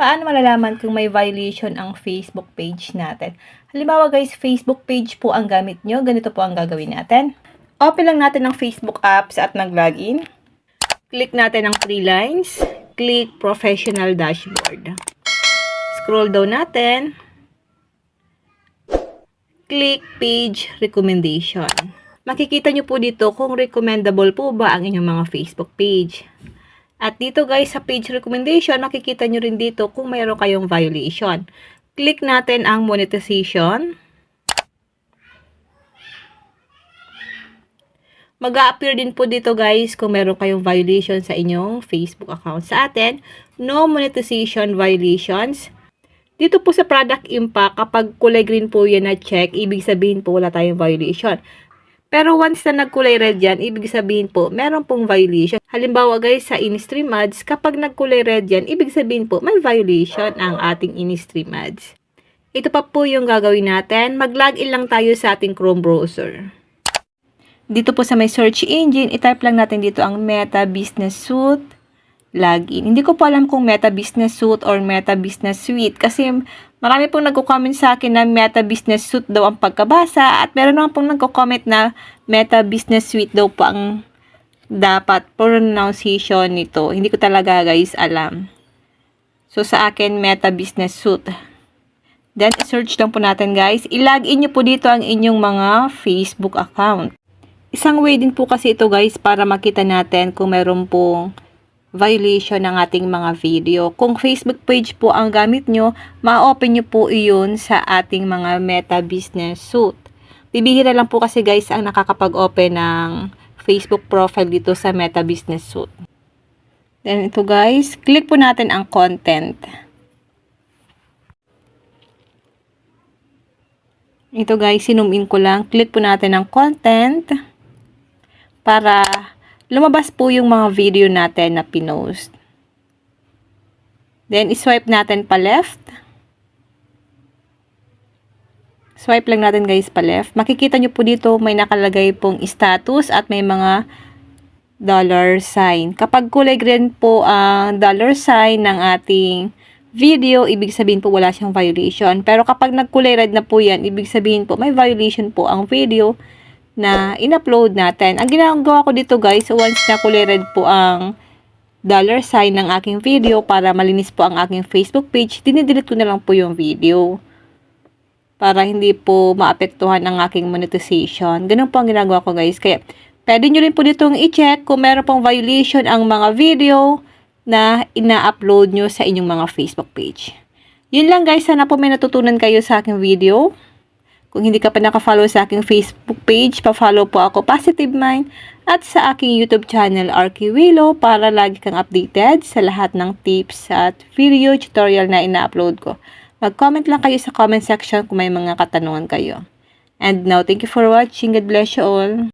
Paano malalaman kung may violation ang Facebook page natin? Halimbawa guys, Facebook page po ang gamit nyo. Ganito po ang gagawin natin. Open lang natin ang Facebook apps at mag-login. Click natin ang 3 lines. Click Professional Dashboard. Scroll down natin. Click Page Recommendation. Makikita nyo po dito kung recommendable po ba ang inyong mga Facebook page. At dito guys, sa page recommendation, makikita nyo rin dito kung mayroon kayong violation. Click natin ang monetization. Mag-a-appear din po dito guys kung mayroon kayong violation sa inyong Facebook account. Sa atin, no monetization violations. Dito po sa product impact, kapag kulay green po yan na check, ibig sabihin po wala tayong violation. Pero once na nagkulay red yan, ibig sabihin po, meron pong violation. Halimbawa guys, sa in-stream ads, kapag nagkulay red yan, ibig sabihin po, may violation ang ating in-stream ads. Ito pa po yung gagawin natin. Mag-login lang tayo sa ating Chrome browser. Dito po sa may search engine, itype lang natin dito ang Meta Business Suite login. Hindi ko po alam kung Meta Business Suite or Meta Business Suite kasi marami pong nagko-comment sa akin na Meta Business Suite daw ang pagkabasa at meron naman pong nagko-comment na Meta Business Suite daw po ang dapat pronunciation nito. Hindi ko talaga guys alam. So sa akin Meta Business Suite. Then search lang po natin guys. I-login nyo po dito ang inyong mga Facebook account. Isang way din po kasi ito guys para makita natin kung meron pong violation ng ating mga video. Kung Facebook page po ang gamit nyo, ma-open nyo po iyon sa ating mga Meta Business Suite. Bibihira lang po kasi guys ang nakakapag-open ng Facebook profile dito sa Meta Business Suite. Then ito guys, click po natin ang content. Ito guys, sinum in ko lang. Click po natin ang content para lumabas po yung mga video natin na pinost. Then, swipe natin pa left. Swipe lang natin guys pa left. Makikita nyo po dito may nakalagay pong status at may mga dollar sign. Kapag kulay green po ang dollar sign ng ating video, ibig sabihin po wala siyang violation. Pero kapag nagkulay red na po yan, ibig sabihin po may violation po ang video na in-upload natin. Ang ginagawa ko dito guys, once na kulay red po ang dollar sign ng aking video para malinis po ang aking Facebook page, dinidelete ko na lang po yung video para hindi po maapektuhan ang aking monetization. Ganun po ang ginagawa ko guys. Kaya pwede nyo rin po ditong i-check kung meron pong violation ang mga video na ina-upload nyo sa inyong mga Facebook page. Yun lang guys, sana po may natutunan kayo sa aking video. Kung hindi ka pa naka-follow sa aking Facebook page, pa-follow po ako, Positive Mind, at sa aking YouTube channel, RK Willow, para lagi kang updated sa lahat ng tips at video tutorial na ina-upload ko. Mag-comment lang kayo sa comment section kung may mga katanungan kayo. And now, thank you for watching. God bless you all.